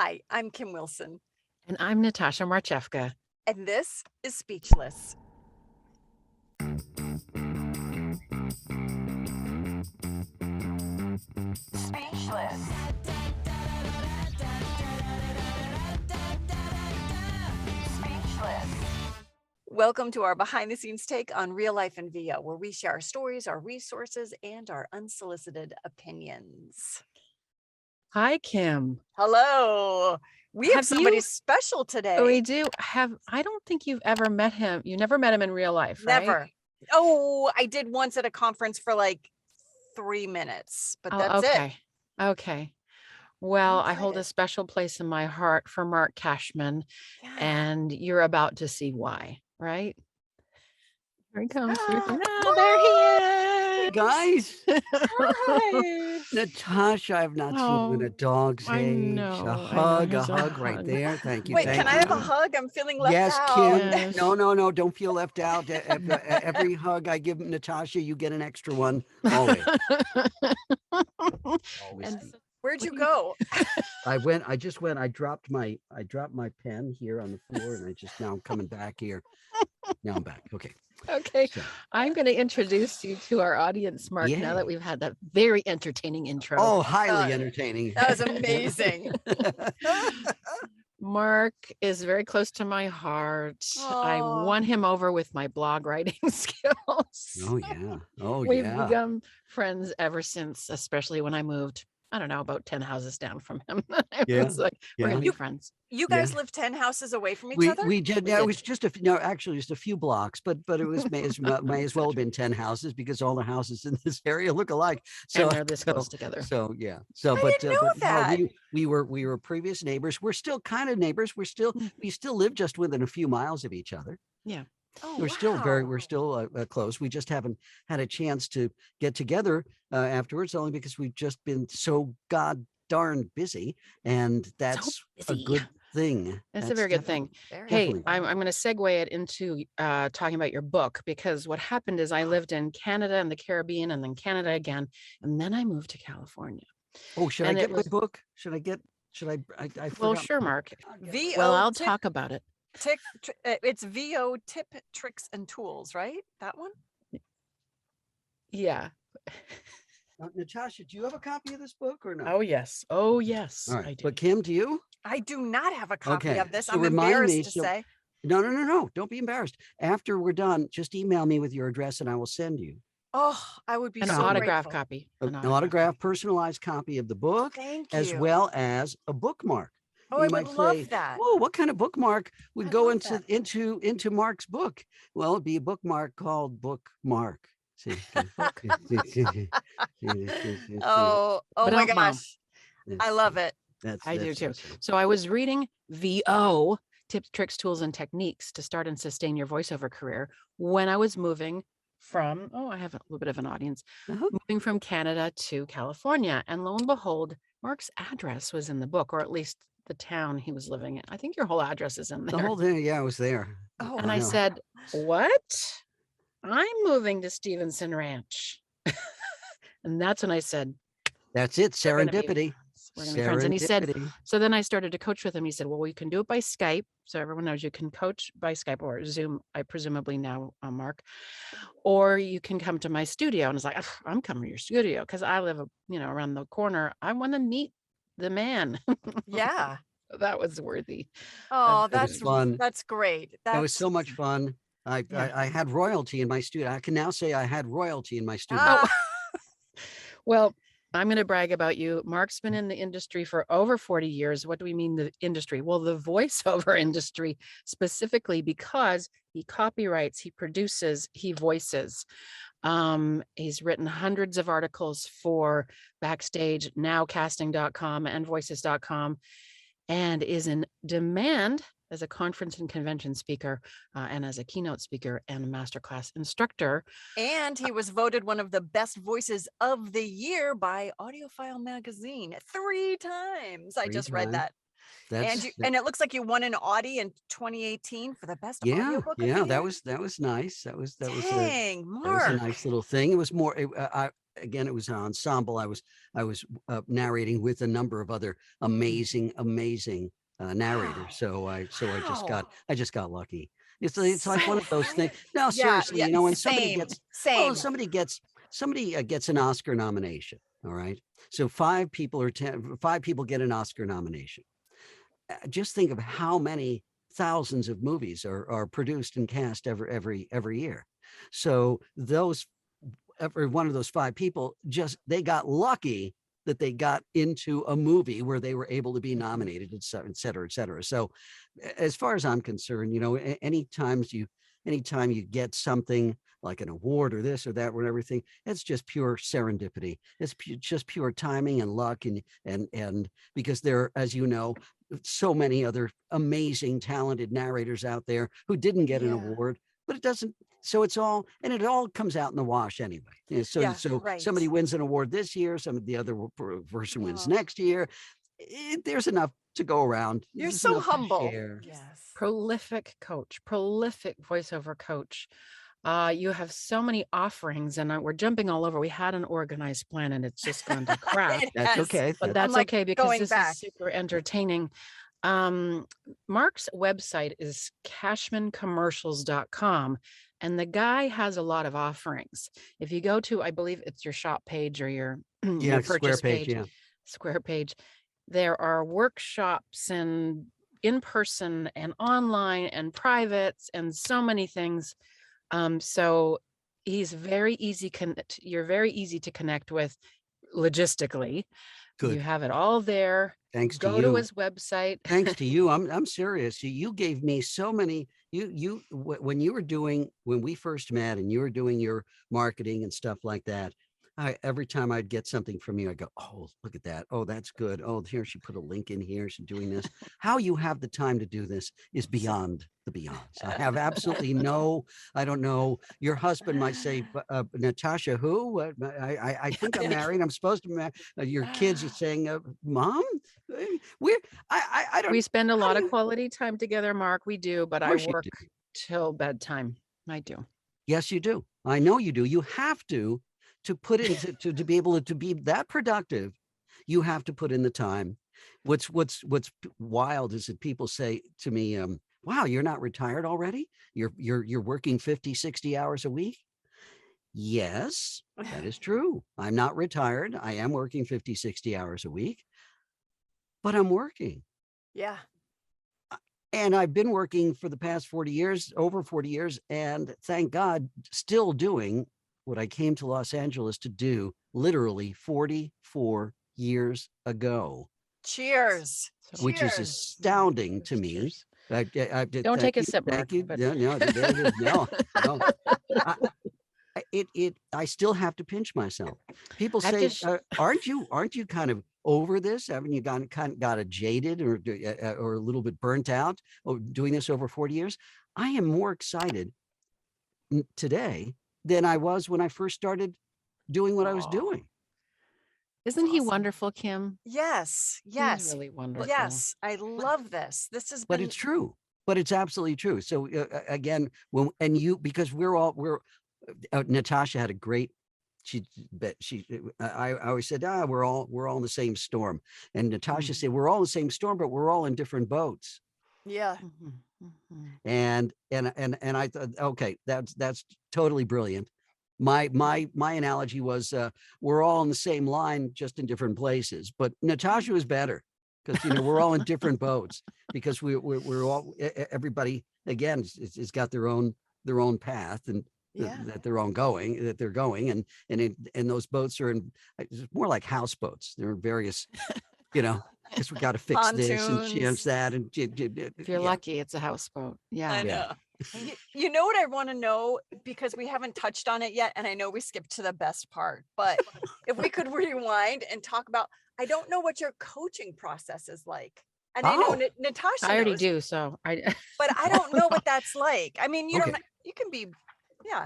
Hi, I'm Kim Wilson, And I'm Natasha Marchewka. and this is Speechless. Speechless. Speechless. Welcome to our behind the scenes take on real life in VO, where we share our stories, our resources, and our unsolicited opinions. Hi, Kim. Hello. We have somebody special today. We do have, I don't think you've ever met him. You never met him in real life, right? Never. Oh, I did once at a conference for like 3 minutes, but that's it. Okay. Well, I hold a excited. special place in my heart for Marc Cashman, Yeah. and you're about to see why, right? Here he comes. There he Hey is. guys, Hi. Natasha, I've not seen you in a dog's I age. know, A I know. hug Here's a right hug. there. Thank you. Wait, thank can I you. have a hug? I'm feeling left Yes, out. Kim. Yes. No, don't feel left out. Every hug I give Natasha, you get an extra one. Always. And Where'd you go? I just went, I dropped my pen here on the floor and now I'm coming back here. Now I'm back. Okay. Okay, So, I'm going to introduce you to our audience, Marc, now Yeah. that we've had that very entertaining intro. oh, highly entertaining. That was amazing. Marc is very close to my heart. I Aw. won him over with my blog writing skills. Oh yeah. Oh We've yeah. become friends ever since, especially when I moved, I don't know, about 10 houses down from him. I Yeah, was like, we're going to yeah. be friends. You guys live 10 houses away from each We other? we did. We Yeah, did. it was just actually just a few blocks, but it was may as well have been 10 houses because all the houses in this area look alike. So And they're this close together. So yeah. So I but didn't know but no, that. we were previous neighbors. We're still kind of neighbors. We still live just within a few miles of each other. Yeah. Oh, We're still close. We just haven't had a chance to get together afterwards, only because we've just been so god darn busy, and that's a busy. good thing. That's a very good thing. Very Hey, definitely. I'm going to segue it into talking about your book, because what happened is I lived in Canada and the Caribbean and then Canada again, and then I moved to California. Oh, should I And it get my was- book? Should I Well, forgot sure, my- Marc. VO Well, I'll tip, talk about it. it's VO tip, tricks, and tools, right? That one? Yeah. Natasha, do you have a copy of this book or no? Oh, yes. Oh, yes. All I right. do. But Kim, do you? I do not have a copy Okay, of this. so I'm remind embarrassed me, to so- say. No. Don't be embarrassed. After we're done, just email me with your address and I will send you Oh, I would be An so autograph grateful. copy. an autographed, personalized copy of the book, Thank you. as well as a bookmark. Oh, I You would might love say, that. "Oh, what kind of bookmark would I go love into that. into Marc's book?" Well, it'd be a bookmark called Bookmark. See, Oh my Ba-dum-bum. gosh. I love it. I do too. awesome. So I was reading VO, Tips, Tricks, Tools, and Techniques to Start and Sustain Your Voiceover Career when I was moving from, I have a little bit of an audience, moving from Canada to California. And lo and behold, Marc's address was in the book, or at least the town he was living in. I think your whole address is in there. The whole thing, yeah, I was there. Oh, And I know. said, what? I'm moving to Stevenson Ranch. And that's when I said, That's it, We're gonna be serendipity. we're going to be friends. And he said, Serendipity. so then I started to coach with him. He said, well, we can do it by Skype. So everyone knows you can coach by Skype or Zoom, I presumably now, Marc, or you can come to my studio. And it's like, I'm coming to your studio because I live, around the corner. I want to meet the man. yeah. That was worthy. Oh, It was fun. That's great. It was so much fun. I had royalty in my studio. I can now say I had royalty in my studio. Ah, Well, I'm going to brag about you. Marc's been in the industry for over 40 years. What do we mean the industry? Well, the voiceover industry specifically, because he copyrights, he produces, he voices. He's written hundreds of articles for Backstage, nowcasting.com and voices.com, and is in demand as a conference and convention speaker and as a keynote speaker and a masterclass instructor. and he was voted one of the best voices of the year by Audiophile magazine 3 times. I just read that. And it looks like you won an Audie in 2018 for the best audiobook of the year. that was nice. That was Dang, that was Marc. a nice little thing. It was more again, it was an ensemble. I was narrating with a number of other amazing narrators. So I just got lucky. It's like one of those things. No, seriously, you know, when somebody gets an Oscar nomination. All right. So 5 people get an Oscar nomination. Just think of how many thousands of movies are produced and cast every year. So every one of those 5 people, they got lucky that they got into a movie where they were able to be nominated, et cetera, et cetera. So as far as I'm concerned, you know, anytime you get something like an award or this or that or everything, it's just pure serendipity. It's just pure timing and luck. And because there, as you know, so many other amazing, talented narrators out there who didn't get an award, but it doesn't. So it all comes out in the wash anyway. So somebody wins an award this year, the other person wins next year. There's enough to go around. You're so humble. Yes. Prolific coach, prolific voiceover coach. You have so many offerings, and we're jumping all over. We had an organized plan, and it's just gone to crap. That's okay. But that's okay, because this is super entertaining. Marc's website is cashmancommercials.com, and the guy has a lot of offerings. If you go to, I believe it's your shop page or your purchase page, square page, there are workshops and in-person and online and privates and so many things. So he's very easy. You're very easy to connect with logistically. Good. You have it all there. Thanks to you. Go to his website. Thanks to you. I'm serious. You gave me so many. When we first met and you were doing your marketing and stuff like that, every time I'd get something from you, I go, oh, look at that. Oh, that's good. Oh, here she put a link in here. She's doing this. How you have the time to do this is beyond the beyonds. I have absolutely I don't know. Your husband might say, Natasha, who? I think I'm married. I'm supposed to marry. Your kids are saying, Mom, I don't. We spend a lot of quality time together, Marc. We do, but I work till bedtime. I do. Yes, you do. I know you do. You have to put into to be able to be that productive. You have to put in the time. What's wild is that people say to me, wow, you're not retired already? You're working 50, 60 hours a week? Yes, that is true. I'm not retired. I am working 50, 60 hours a week, but I'm working. Yeah. And I've been working for the past over 40 years, and thank God, still doing what I came to Los Angeles to do literally 44 years ago. Cheers. Which is astounding to me. Don't take a sip, Marc. No. I still have to pinch myself. People say, aren't you kind of over this? Haven't you got jaded or a little bit burnt out doing this over 40 years? I am more excited today than I was when I first started doing what I was doing. Isn't he wonderful, Kim? Yes. He's really wonderful. Yes, I love this. But it's true. But it's absolutely true. So again, because Natasha had a great. I always said, we're all in the same storm, and Natasha said, we're all in the same storm, but we're all in different boats. Yeah. And I thought, okay, that's totally brilliant. My analogy was, we're all in the same line, just in different places. But Natasha was better because we're all in different boats, because we're all, everybody again has got their own path and that they're going, and those boats are it's more like houseboats. They're in various, because we got to fix this and change that. And if you're lucky, it's a houseboat. Yeah. I know. You know what I want to know, because we haven't touched on it yet, and I know we skipped to the best part, but if we could rewind and talk about, I don't know what your coaching process is like. And I know Natasha I already do, so but I don't know what that's like. I mean, you can be,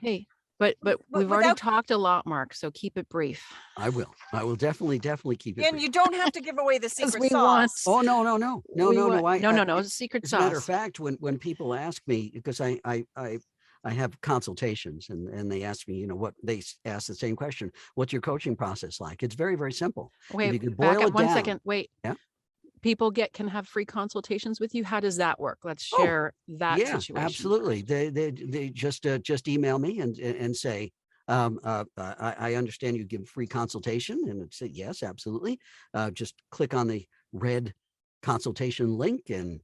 Hey, but we've already talked a lot, Marc, so keep it brief. I will definitely keep it and brief. You don't have to give away the secret sauce. Oh, no. No. Secret sauce. As a matter of fact, when people ask me, because I have consultations, and they ask me, what they ask the same question. What's your coaching process like? It's very, very simple. Wait, if you could back boil up it one down, second. Wait. Yeah. People can have free consultations with you. How does that work? Let's Oh, share that yeah, situation. absolutely. They just email me and say, I understand you give free consultation, and it said yes, absolutely. Just click on the red consultation link and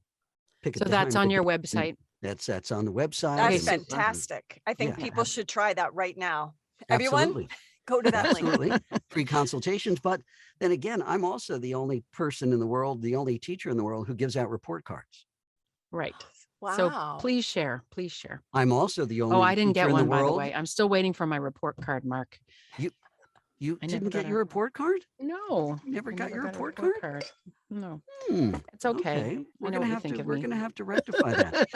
pick a So time. that's on your website. That's on the website. That's Okay, fantastic. I think Yeah, people should try that right now. absolutely. Everyone, go to that link. Absolutely. Free consultations. But then again, I'm also the only person in the world, the only teacher in the world who gives out report cards. Right. So Wow. please share. Please share. I'm also the only Oh, I didn't teacher get in the one, by the world. way. I'm still waiting for my report card, Mark. You I didn't never get got your report card? No. You never I got your a report card? No. Hmm. It's okay. Okay. I We're know gonna what you have think to of we're me. gonna have to rectify that.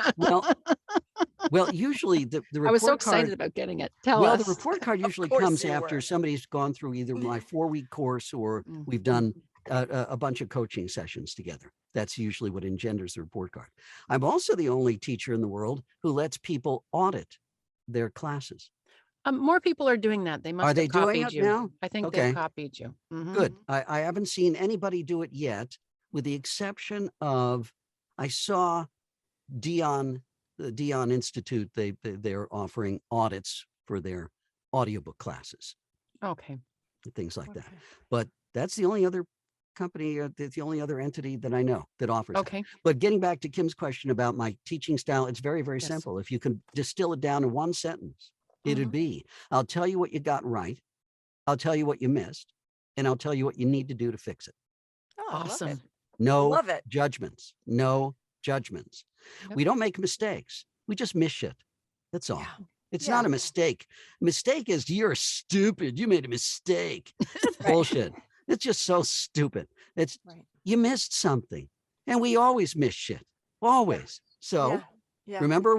Well, usually the I was so report excited card, about getting it. Tell well, us. the report card usually course comes you after were. somebody's gone through either my 4-week course or we've done a bunch of coaching sessions together. That's usually what engenders the report card. I'm also the only teacher in the world who lets people audit their classes. More people are doing that. They must Are have they doing copied it you. now? I think Okay. they've copied you. Good. I haven't seen anybody do it yet, with the exception of I saw the Dion Institute. They're offering audits for their audiobook classes, Okay. things like that. But that's the only other company, the only other entity that I know that offers Okay. that. But getting back to Kim's question about my teaching style, it's very, very Yes. simple. If you can distill it down to one sentence, it'd be, I'll tell you what you got right, I'll tell you what you missed, and I'll tell you what you need to do to fix it. Oh, I love Awesome. it. No Love it. judgments. No judgments. Yep. We don't make mistakes. We just miss shit. That's all. Yeah. It's Yeah. not a mistake. Mistake is you're stupid. You made a mistake. That's Right. bullshit. It's just so stupid. It's Right. you missed something. And we always miss shit. Always. So Yeah. Yeah. remember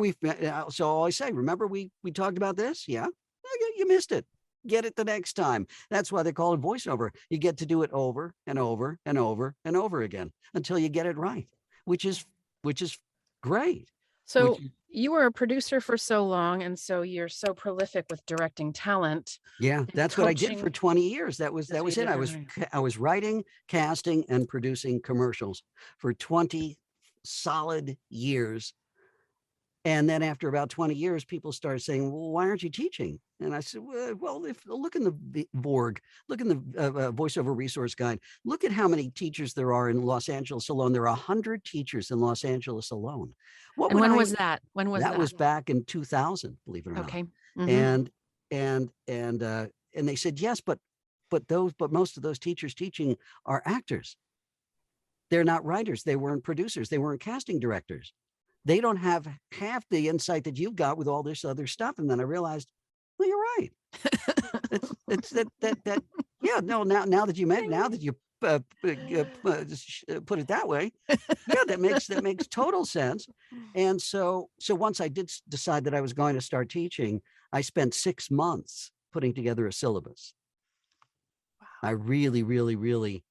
so I always say, remember we talked about this? Yeah. Okay, you missed it. Get it the next time. That's why they call it voiceover. You get to do it over and over and over and over again until you get it right, which is great. So you were a producer for so long, and so you're so prolific with directing talent. Yeah, that's what I did for 20 years. That was it. I was writing, casting, and producing commercials for 20 solid years. And then after about 20 years, people started saying, well, why aren't you teaching? And I said, well, look in the Borg, look in the voiceover resource guide, look at how many teachers there are in Los Angeles alone. There are 100 teachers in Los Angeles alone. And when was that? When was that? That was back in 2000, believe it or not. Okay. And they said, yes, but most of those teachers teaching are actors. They're not writers. They weren't producers. They weren't casting directors. They don't have half the insight that you've got with all this other stuff. And then I realized, well, you're right. it's that. Yeah, no. Now that you put it that way, yeah, that makes total sense. And so once I did decide that I was going to start teaching, I spent 6 months putting together a syllabus. Wow. I really.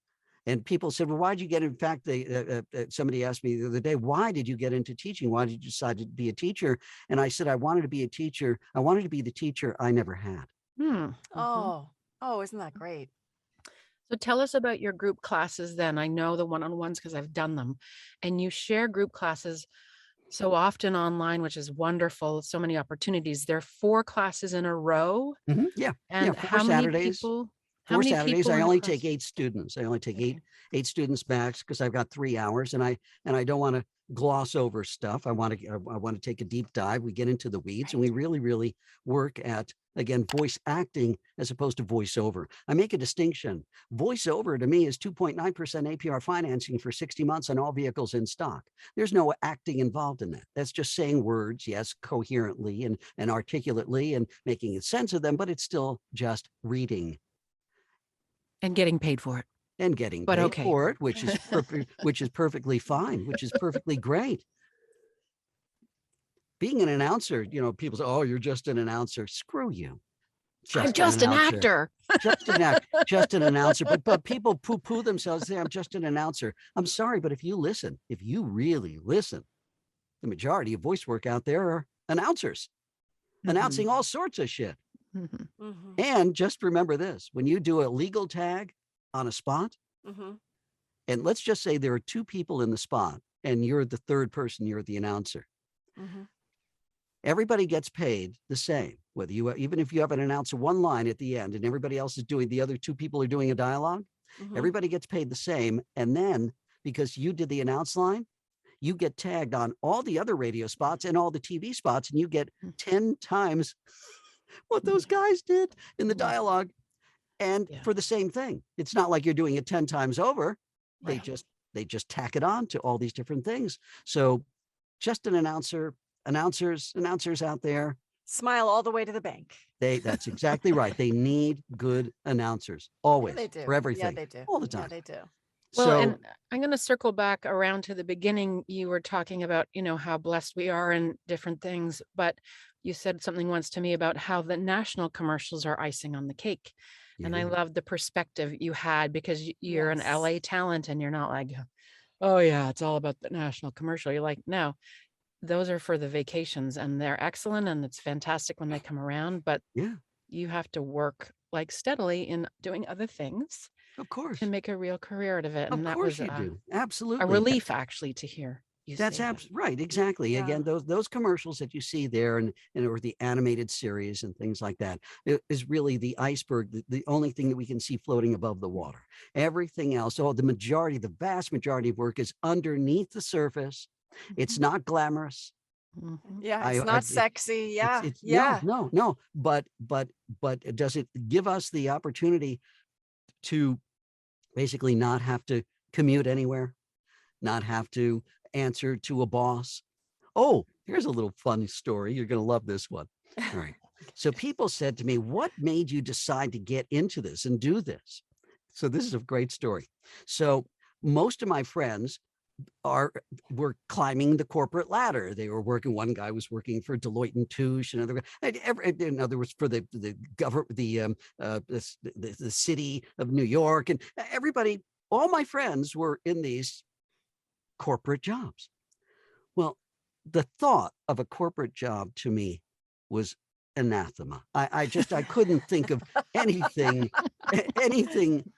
And people said, well, why'd you get, in fact, somebody asked me the other day, why did you get into teaching? Why did you decide to be a teacher? And I said, I wanted to be a teacher. I wanted to be the teacher I never had. Oh, isn't that great? So tell us about your group classes then. I know the one-on-ones because I've done them. And you share group classes so often online, which is wonderful. So many opportunities. There are 4 classes in a row. Yeah. And 4 how Saturdays. many people? 4 Saturdays, I only take 8 students. I only take eight students max because I've got 3 hours, and I don't want to gloss over stuff. I want to take a deep dive. We get into the weeds, and we really work at, again, voice acting as opposed to voiceover. I make a distinction. Voiceover to me is 2.9% APR financing for 60 months on all vehicles in stock. There's no acting involved in that. That's just saying words, yes, coherently and articulately and making sense of them, but it's still just reading. And getting paid for it. And getting paid for it, which is perfectly fine, which is perfectly great. Being an announcer, people say, oh, you're just an announcer. Screw you. I'm just an actor. Just an announcer. But people poo-poo themselves, say, I'm just an announcer. I'm sorry, but if you really listen, the majority of voice work out there are announcers. announcing all sorts of shit. Mm-hmm. And just remember this, when you do a legal tag on a spot, and let's just say there are two people in the spot and you're the third person, you're the announcer. Everybody gets paid the same, whether you, even if you have an announcer one line at the end and everybody else is doing, the other two people are doing a dialogue, everybody gets paid the same. And then because you did the announce line, you get tagged on all the other radio spots and all the TV spots, and you get 10 times what those guys did in the dialogue. And for the same thing, it's not like you're doing it 10 times over. They just tack it on to all these different things. So just an announcers out there, smile all the way to the bank. That's exactly right. They need good announcers always, they do. for everything. Yeah, they do. All the time. Yeah, they do. Well, So, and I'm going to circle back around to the beginning. You were talking about, how blessed we are and different things, but you said something once to me about how the national commercials are icing on the cake. And I love the perspective you had, because you're an LA talent and you're not like, oh yeah, it's all about the national commercial. You're like, no, those are for the vacations and they're excellent. And it's fantastic when they come around, but you have to work like steadily in doing other things. Of course. To make a real career out of it. And that was you do. Absolutely. A relief actually to hear. That's right. Exactly. Again, those commercials that you see there and or the animated series and things like that is really the iceberg, the only thing that we can see floating above the water. Everything else, the vast majority of work is underneath the surface. It's not glamorous. Yeah, it's not sexy. No. But does it give us the opportunity to basically not have to commute anywhere, not have to answer to a boss? Oh, here's a little funny story. You're going to love this one. All right. So people said to me, what made you decide to get into this and do this? So this is a great story. So most of my friends were climbing the corporate ladder. They were working. One guy was working for Deloitte and Touche, another was for the government, the city of New York, and everybody. All my friends were in these corporate jobs. Well, the thought of a corporate job to me was anathema. I couldn't think of anything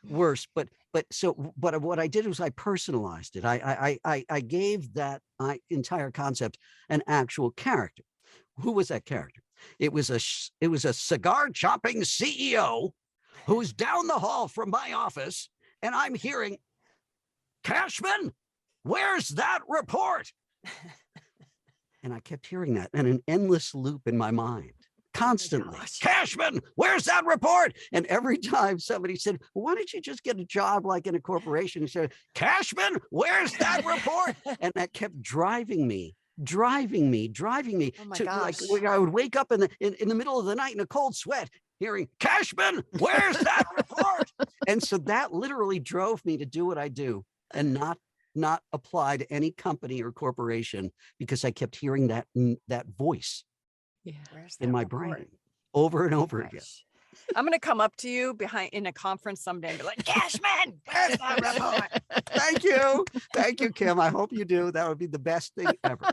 worse. But what I did was I personalized it. I gave that entire concept an actual character. Who was that character? It was a cigar chopping CEO who's down the hall from my office, and I'm hearing, Cashman, where's that report? And I kept hearing that in an endless loop in my mind. Constantly, Cashman, where's that report? And every time somebody said, well, why don't you just get a job like in a corporation? He said, Cashman, where's that report? And that kept driving me Oh to gosh. like, I would wake up in the middle of the night in a cold sweat, hearing, Cashman, where's that report? And so that literally drove me to do what I do and not apply to any company or corporation, because I kept hearing that voice in my brain over and over again. I'm going to come up to you in a conference someday and be like, Cashman, where's that report? Thank you, Kim. I hope you do. That would be the best thing ever.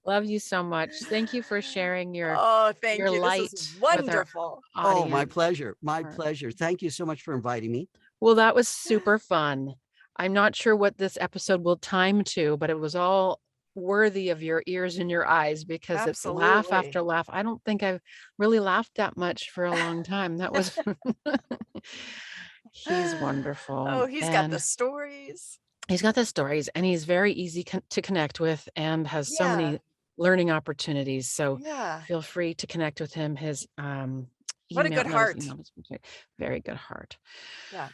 Love you so much. Thank you for sharing your thank your you. light. This is wonderful. Oh, my pleasure. My pleasure. Thank you so much for inviting me. Well, that was super fun. I'm not sure what this episode will time to, but it was all worthy of your ears and your eyes, because it's laugh after laugh. I don't think I've really laughed that much for a long time. That was he's wonderful. Oh, he's got the stories. He's got the stories, and he's very easy to connect with, and has so many learning opportunities. So feel free to connect with him. His what a good heart. Very good heart. Yeah.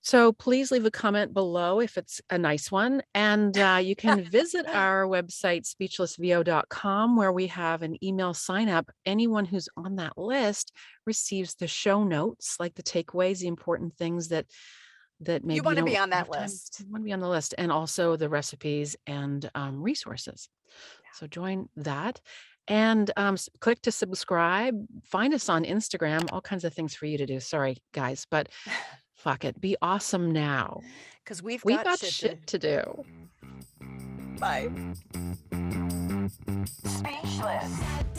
So please leave a comment below if it's a nice one. And you can visit our website, speechlessvo.com, where we have an email sign up. Anyone who's on that list receives the show notes, like the takeaways, the important things that maybe you want to be on that list. You want to be on the list, and also the recipes and resources. So join that. And click to subscribe. Find us on Instagram. All kinds of things for you to do. Sorry, guys, but fuck it. Be awesome now. Because we've got shit to do. Bye. speechless.